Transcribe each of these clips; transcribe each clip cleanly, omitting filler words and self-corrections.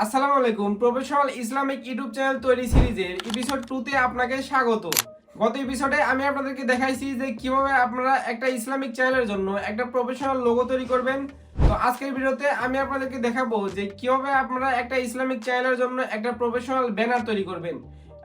আসসালামু আলাইকুম। Professional Islamic YouTube channel তৈরি সিরিজের এপিসোড 2 তে আপনাকে স্বাগত। গত এপিসোডে আমি আপনাদেরকে দেখাইছি যে কিভাবে আপনারা একটা ইসলামিক চ্যানেলের জন্য একটা প্রফেশনাল লোগো তৈরি করবেন। তো আজকের ভিডিওতে আমি আপনাদেরকে দেখাবো যে কিভাবে আপনারা একটা ইসলামিক চ্যানেলের জন্য একটা প্রফেশনাল ব্যানার তৈরি করবেন।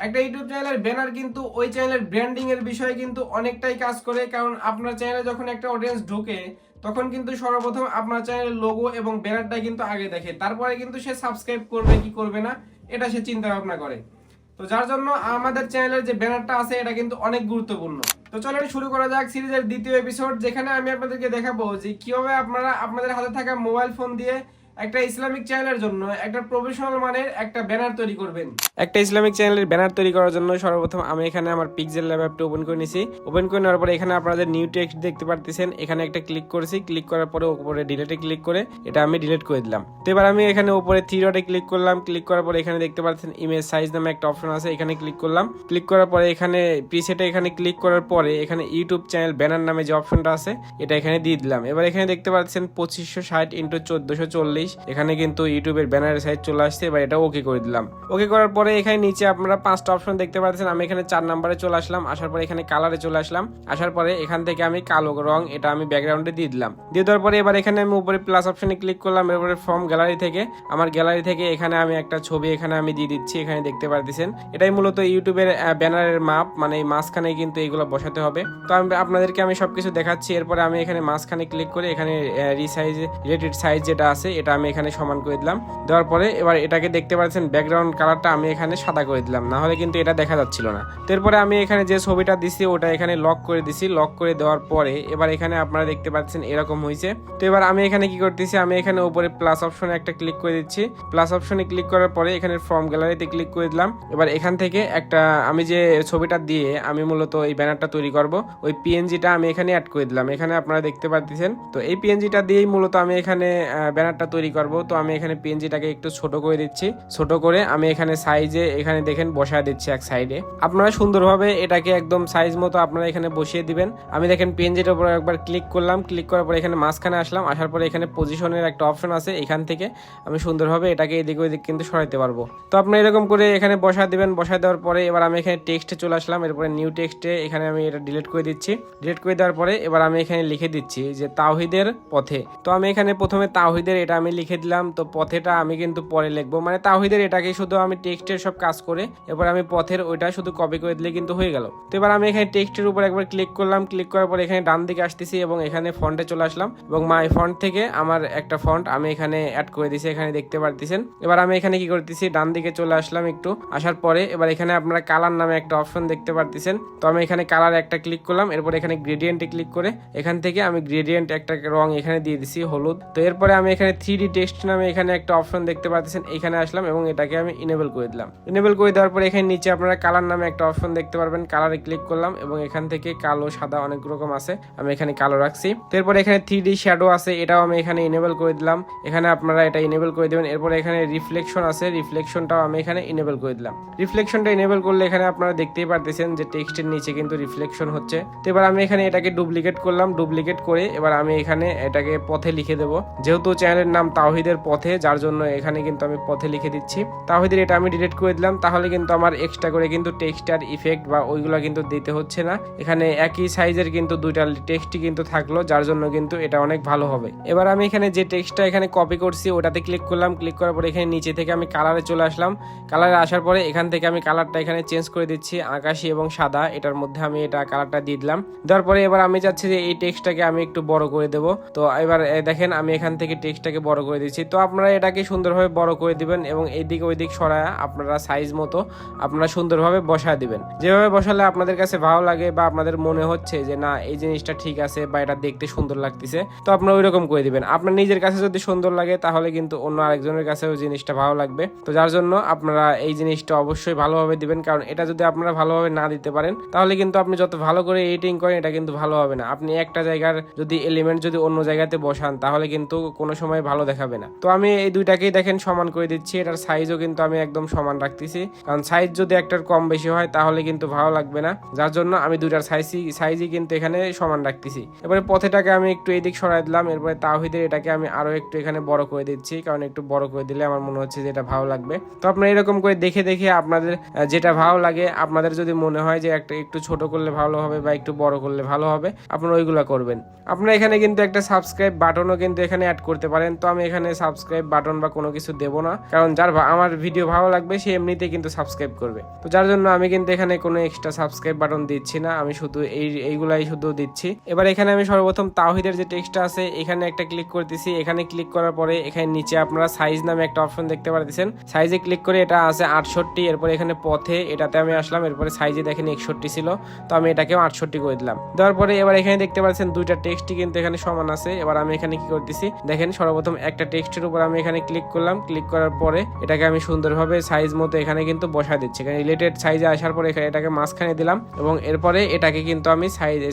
একটা ইউটিউব চ্যানেলের ব্যানার কিন্তু ওই চ্যানেলের ব্র্যান্ডিং এর বিষয়ে কিন্তু অনেকটাই কাজ করে, কারণ আপনার চ্যানেলে যখন একটা অডিয়েন্স ঢোকে তখন কিন্তু সর্বপ্রথম আপনার চ্যানেলের লোগো এবং ব্যানারটা কিন্তু আগে দেখে, তারপরে কিন্তু সে সাবস্ক্রাইব করবে কি করবে না এটা সে চিন্তা ভাবনা করে। তো যার জন্য আমাদের চ্যানেলের যে ব্যানারটা আছে এটা কিন্তু অনেক গুরুত্বপূর্ণ। তো চলেন শুরু করা যাক সিরিজের দ্বিতীয় এপিসোড, যেখানে আমি আপনাদেরকে দেখাবো যে কিভাবে আপনারা আপনাদের হাতে থাকা মোবাইল ফোন দিয়ে একটা ইসলামিক চ্যানেলের জন্য একটা প্রফেশনাল মানের একটা ব্যানার তৈরি করবেন। একটা ইসলামিক চ্যানেলের ব্যানার তৈরি করার জন্য সর্বপ্রথম আমি এখানে আমার পিক্সেল ল্যাব অ্যাপটা ওপেন করে নিয়েছি। ওপেন করে নেওয়ার পরে এখানে আপনাদের নিউ টেক্সট দেখতে পারতেছেন, এখানে একটা ক্লিক করেছি। ক্লিক করার পরে উপরে ডিলিটে ক্লিক করে এটা আমি ডিলিট করে দিলাম। তো এবার আমি এখানে উপরে থ্রি ডটে ক্লিক করলাম। ক্লিক করার পরে এখানে দেখতে পাচ্ছেন ইমেজ সাইজ নামে একটা অপশন আছে, এখানে ক্লিক করলাম। ক্লিক করার পরে এখানে প্রিসেটে এখানে ক্লিক করার পরে এখানে ইউটিউব চ্যানেল ব্যানার নামে যে অপশনটা আছে এটা এখানে দিয়ে দিলাম। এবার এখানে দেখতে পাচ্ছেন 2560 × 1440, এখানে কিন্তু ইউটিউবের ব্যানারের সাইজ চলে আসছে। এবার এটা ওকে করে দিলাম। ওকে করার পরে এখানে নিচে আপনারা 5টা অপশন দেখতে পাচ্ছেন। আমি এখানে 4 নম্বরে চলে আসলাম। আসার পরে এখানে কালারে চলে আসলাম। আসার পরে এখান থেকে আমি কালো রং এটা আমি ব্যাকগ্রাউন্ডে দিয়ে দিলাম। দিয়ে দেওয়ার পরে এবার এখানে আমি উপরে প্লাস অপশনে ক্লিক করলাম। এরপরে ফ্রম গ্যালারি থেকে আমার গ্যালারি থেকে এখানে আমি একটা ছবি এখানে আমি দিয়ে দিচ্ছি, এখানে দেখতে পারতেছেন। এটাই মূলত ইউটিউবের ব্যানারের মাপ, মানে এই মাঝখানে কিন্তু এইগুলো বসাতে হবে। তো আপনাদেরকে আমি সবকিছু দেখাচ্ছি। এরপরে আমি এখানে মাঝখানে ক্লিক করে এখানে রিসাইজ রিলেটেড সাইজ যেটা আছে এটা আমি এখানে সমান করে দিলাম। দেওয়ার পরে এবার এটাকে দেখতে পাচ্ছেন ব্যাকগ্রাউন্ড কালারটা আমি এখানে সাদা করে দিলাম, না হলে কিন্তু এটা দেখা যাচ্ছিল না। তো এরপরে আমি এখানে যে ছবিটা দিছি ওটা এখানে লক করে দিছি। লক করে দেওয়ার পরে এবার এখানে আপনারা দেখতে পাচ্ছেন এরকম হয়েছে। তো এবার আমি এখানে কি করতেছি, আমি এখানে উপরে প্লাস অপশনে একটা ক্লিক করে দিচ্ছি। প্লাস অপশনে ক্লিক করার পরে এখানে ফ্রম গ্যালারিতে ক্লিক করে দিলাম। এবার এখান থেকে একটা আমি যে ছবিটা দিয়ে আমি মূলত এই ব্যানারটা তৈরি করব ওই পিএনজিটা আমি এখানে অ্যাড করে দিলাম। এখানে আপনারা দেখতে পাচ্ছেন। তো এই পিএনজিটা দিয়েই মূলত আমি এখানে ব্যানারটা তৈরি করব। তো আমি এখানে পিএনজিটাকে একটু ছোট করে দিচ্ছি। ছোট করে আমি এখানে সাইজে এখানে দেখেন বসায় দিচ্ছি এক সাইডে। আপনারা সুন্দরভাবে এটাকে একদম সাইজ মতো আপনারা এখানে বসিয়ে দিবেন। আমি দেখেন পিএনজিটার উপর একবার ক্লিক করলাম। ক্লিক করার পরে এখানে মাঝখানে আসলাম। আসার পরে এখানে পজিশনের একটা অপশন আছে, এখান থেকে আমি সুন্দরভাবে এটাকে এদিক ওইদিক কিন্তু সরাইতে পারবো। তো আপনারা এরকম করে এখানে বসায় দিবেন। বসায় দেওয়ার পরে এবার আমি এখানে টেক্সটে চলে আসলাম। এরপরে নিউ টেক্সটে এখানে আমি এটা ডিলিট করে দিচ্ছি। ডিলিট করে দেওয়ার পরে এবার আমি এখানে লিখে দিচ্ছি যে তাওহীদের পথে। তো আমি এখানে প্রথমে তাওহীদের এটা আমি লিখে দিলাম। তো পথেটা আমি কিন্তু পরে লিখবো, মানে তাওহীদের এটাকে শুধু আমি টেক্সটের সব কাজ করে এবার আমি পথের ওইটা শুধু কপি করে দিলে কিন্তু হয়ে গেল। তো এবার আমি এখানে টেক্সটের উপর একবার ক্লিক করলাম। ক্লিক করার পর এখানে ডান দিকে আসতেছি এবং এখানে ফন্টে চলে আসলাম এবং মাই ফন্ট থেকে আমার একটা ফন্ট আমি এখানে অ্যাড করে দিয়েছি, এখানে দেখতে পারতেছেন। এবার আমি এখানে কি করতেছি, ডান দিকে চলে আসলাম একটু। আসার পরে এবার এখানে আপনারা কালার নামে একটা অপশন দেখতে পারতেছেন। তো আমি এখানে কালার একটা ক্লিক করলাম। এরপর এখানে গ্রেডিয়েন্টে ক্লিক করে এখান থেকে আমি গ্রেডিয়েন্ট একটা রং এখানে দিয়ে দিছি হলুদ। তো এরপরে আমি এখানে 3D টেক্সট নামে এখানে একটা অপশন দেখতে পাচ্ছেন, এখানে আসলাম এবং এটাকে আমি ইনেবল করে দিলাম। ইনেবল করে দেওয়ার পরে এখানে নিচে আপনারা কালার নামে একটা অপশন দেখতে পারবেন, কালারে ক্লিক করলাম এবং এখান থেকে কালো সাদা অনেক রকম আছে, আমি এখানে কালো রাখছি। তো এরপরে এখানে 3D শ্যাডো আছে, এটাও আমি এখানে ইনেবল করে দিলাম। এখানে আপনারা এটা ইনেবল করে দেবেন। এরপরে এখানে রিফ্লেকশন আছে, রিফ্লেকশনটাও আমি এখানে ইনেবল করে দিলাম। রিফ্লেকশনটা ইনেবল করলে এখানে আপনারা দেখতেই পারতেছেন যে টেক্সটের নিচে কিন্তু রিফ্লেকশন হচ্ছে। তো এবার আমি এখানে এটাকে ডুপ্লিকেট করলাম। ডুপ্লিকেট করে এবার আমি এখানে এটাকে পথে লিখে দেবো, যেহেতু চ্যানেলের নাম তাওহীদের পথে, যার জন্য এখানে কিন্তু আমি পথে লিখে দিচ্ছি তাওহীদের। এটা আমি ডিলিট করে দিলাম, তাহলে কিন্তু আমার এক্সট্রা করে কিন্তু টেক্সটার ইফেক্ট বা ওইগুলো কিন্তু দিতে হচ্ছে না। এখানে একই সাইজের কিন্তু দুইটা টেক্সটই কিন্তু থাকলো, যার জন্য কিন্তু এটা অনেক ভালো হবে। এবার আমি এখানে যে টেক্সটটা এখানে কপি করছি ওটাতে ক্লিক করলাম। ক্লিক করার পরে এখানে নিচে থেকে আমি কালারে চলে আসলাম। কালারে আসার পরে এখান থেকে আমি কালারটা এখানে চেঞ্জ করে দিচ্ছি, আকাশি এবং সাদা, এটার মধ্যে আমি এটা কালারটা দিয়ে দিলাম। দেওয়ার পরে এবার আমি চাচ্ছি যে এই টেক্সটটাকে আমি একটু বড় করে দেবো। তো এবার দেখেন আমি এখান থেকে টেক্সটটাকে বড় করে দিচ্ছি। তো আপনারা এটাকে সুন্দরভাবে বড় করে দিবেন এবং এইদিকে ওইদিক সরায় আপনারা সাইজ মতো আপনারা সুন্দরভাবে বসায় দিবেন। যেভাবে বসালে আপনাদের কাছে ভালো লাগে বা আপনাদের মনে হচ্ছে যে না এই জিনিসটা ঠিক আছে বা এটা দেখতে সুন্দর লাগতেছে, তো আপনারা ওই রকম করে দিবেন। আপনার নিজের কাছে যদি সুন্দর লাগে তাহলে কিন্তু অন্য আরেকজনের কাছেও জিনিসটা ভালো লাগবে। তো যার জন্য আপনারা এই জিনিসটা অবশ্যই ভালোভাবে দিবেন, কারণ এটা যদি আপনারা ভালোভাবে না দিতে পারেন তাহলে কিন্তু আপনি যত ভালো করে এডিটিং করেন এটা কিন্তু ভালো হবে না। আপনি একটা জায়গার যদি এলিমেন্ট যদি অন্য জায়গাতে বসান তাহলে কিন্তু কোনো সময় ভালো দেখাবে না। তো আমি এই দুইটাকেই দেখেন সমান করে দিচ্ছি, এটার সাইজও কিন্তু আমি একদম সমান রাখতেছি, কারণ সাইজ যদি একটার কম বেশি হয় তাহলে কিন্তু ভালো লাগবে না, যার জন্য আমি দুইটার সাইজই কিন্তু এখানে সমান রাখতেছি। এবারে পথেটাকে আমি একটু এদিক সরাই দিলাম, এরপরে তাওহীদের এটাকে আমি আরো একটু এখানে বড় করে দিচ্ছি, কারণ একটু বড় করে দিলে আমার মনে হচ্ছে যে এটা ভালো লাগবে। তো আপনারা এরকম করে দেখে দেখে আপনাদের যেটা ভালো লাগে, আপনাদের যদি মনে হয় যে একটা একটু ছোট করলে ভালো হবে বা একটু বড় করলে ভালো হবে, আপনারা ওইগুলা করবেন। আপনারা এখানে কিন্তু একটা সাবস্ক্রাইব বাটনও কিন্তু এখানে অ্যাড করতে পারেন। তো আমি এখানে সাবস্ক্রাইব বাটন বা কোনো কিছু দেব না, কারণ যার আমার ভিডিও ভালো লাগবে সে এমনিতেই কিন্তু সাবস্ক্রাইব করবে। তো যার জন্য আমি কিন্তু এখানে কোনো এক্সট্রা সাবস্ক্রাইব বাটন দিচ্ছি না, আমি শুধু এইগুলাই শুধু দিচ্ছি। এবার এখানে আমি সর্বপ্রথম তাওহীদের যে টেক্সটটা আছে এখানে একটা ক্লিক করতেছি। এখানে ক্লিক করার পরে এখানে নিচে আপনারা সাইজ নামে একটা অপশন দেখতে পারতেছেন, সাইজে ক্লিক করে এটা আছে 68। এরপর এখানে পথে এটাতে আমি আসলাম, এরপরে সাইজে দেখেন 61 ছিল, তো আমি এটাকেও 68 করে দিলাম। দেওয়ার পরে এবার এখানে দেখতে পাচ্ছেন দুইটা টেক্সটই কিন্তু এখানে সমান আছে। এবার আমি এখানে কি করতেছি দেখেন, সর্বপ্রথম একটা টেক্সটের উপর আমি এখানে ক্লিক করলাম, ক্লিক করার পরে এটাকে আমি সুন্দরভাবে সাইজ মতো এখানে কিন্তু বসায় দিচ্ছি। এখানে রিলেটেড সাইজে আসার পরে এটাকে মাঝখানে দিলাম এবং এরপরে এটাকে কিন্তু আমি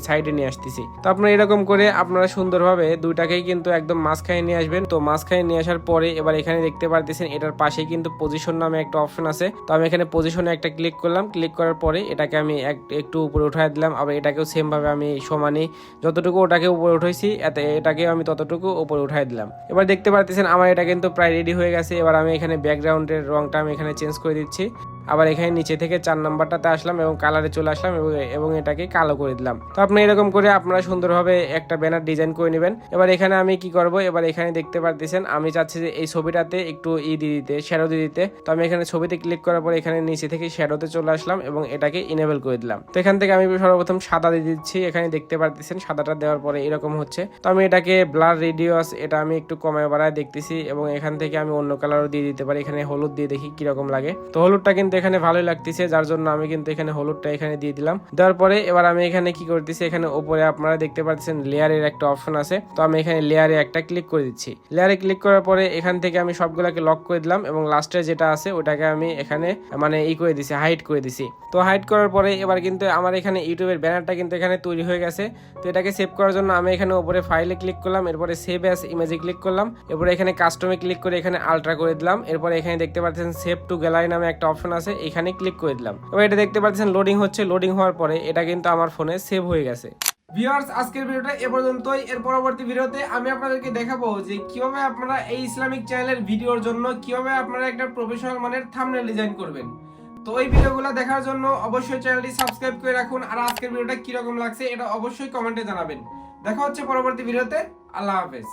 সাইডে নিয়ে আসতেছি। তো আপনারা এরকম করে আপনারা সুন্দরভাবে দুইটাকেই কিন্তু একদম মাঝখানে নিয়ে আসবেন। তো মাঝখানে নিয়ে আসার পরে এবার এখানে দেখতে পারতেছেন এটার পাশেই কিন্তু পজিশন নামে একটা অপশন আছে। তো আমি এখানে পজিশনে একটা ক্লিক করলাম, ক্লিক করার পরে এটাকে আমি একটু উপরে উঠাই দিলাম। আবার এটাকেও সেম ভাবে আমি সমানই যতটুকু ওটাকে উপরে উঠাইছি এটাকেও আমি ততটুকু উপরে উঠাই দিলাম। এবার দেখতে পারতেছেন আমার এটা কিন্তু প্রায় রেডি হয়ে গেছে। এবার আমি এখানে ব্যাকগ্রাউন্ডের রংটা আমি এখানে চেঞ্জ করে দিচ্ছি। আবার এখানে নিচে থেকে 4 নাম্বারটাতে আসলাম এবং কালারে চলে আসলাম এবং এটাকে কালো করে দিলাম। তো আপনি এরকম করে আপনারা সুন্দরভাবে একটা ব্যানার ডিজাইন করে নেবেন। এবার এখানে আমি কি করব, এবার এখানে দেখতে পারতেছেন আমি চাচ্ছি যে এই ছবিটাতে একটু দিয়ে দিতে, শ্যাডো দিয়ে দিতে। তো আমি এখানে ছবিতে ক্লিক করার পর এখানে নিচে থেকে শ্যাডোতে চলে আসলাম এবং এটাকে ইনেবল করে দিলাম। তো এখান থেকে আমি সর্বপ্রথম সাদা দিয়ে দিচ্ছি, এখানে দেখতে পারতেছেন সাদাটা দেওয়ার পরে এরকম হচ্ছে। তো আমি এটাকে ব্লার রেডিয়াস এটা আমি একটু কমায় বাড়ায় দেখতেছি এবং এখান থেকে আমি অন্য কালারও দিয়ে দিতে পারি। এখানে হলুদ দিয়ে দেখি কিরকম লাগে। তো হলুদটা কিন্তু এখানে ভালোই লাগতেছে, যার জন্য আমি কিন্তু এখানে হলুদটা এখানে দিয়ে দিলাম। দেওয়ার পরে এবার আমি এখানে কি করতেছি, এখানে উপরে আপনারা দেখতে পাচ্ছেন লেয়ারের একটা অপশন আছে। তো আমি এখানে লেয়ারে একটা ক্লিক করে দিচ্ছি। লেয়ারে ক্লিক করার পরে এখান থেকে আমি সবগুলোকে লক করে দিলাম এবং লাস্টে যেটা আছে ওটাকে আমি এখানে মানে করে দিছি, হাইড করে দিছি। তো হাইড করার পরে এবার কিন্তু আমার এখানে ইউটিউবের ব্যানারটা কিন্তু এখানে তৈরি হয়ে গেছে। তো এটাকে সেভ করার জন্য আমি এখানে উপরে ফাইলে ক্লিক করলাম, এরপরে সেভ অ্যাজ ইমেজে ক্লিক করলাম, এরপরে এখানে কাস্টমে ক্লিক করে এখানে আলট্রা করে দিলাম। এরপরে এখানে দেখতে পাচ্ছেন সেভ টু গ্যালারি নামে একটা অপশন আছে, এখানে ক্লিক করে দিলাম। এবার এটা দেখতে পাচ্ছেন লোডিং হচ্ছে, লোডিং হওয়ার পরে এটা কিন্তু আমার ফোনে সেভ হয়ে গেছে। ভিউয়ার্স, আজকের ভিডিওটা এ পর্যন্তই। এর পরবর্তী ভিডিওতে আমি আপনাদেরকে দেখাবো যে কিভাবে আপনারা এই ইসলামিক চ্যানেলের ভিডিওর জন্য কিভাবে আপনারা একটা প্রফেশনাল মানের থাম্বনেল ডিজাইন করবেন। তো এই ভিডিওগুলো দেখার জন্য অবশ্যই চ্যানেলটি সাবস্ক্রাইব করে রাখুন, আর আজকের ভিডিওটা কিরকম লাগছে এটা অবশ্যই কমেন্টে জানাবেন। দেখা হচ্ছে পরবর্তী ভিডিওতে। আল্লাহ হাফেজ।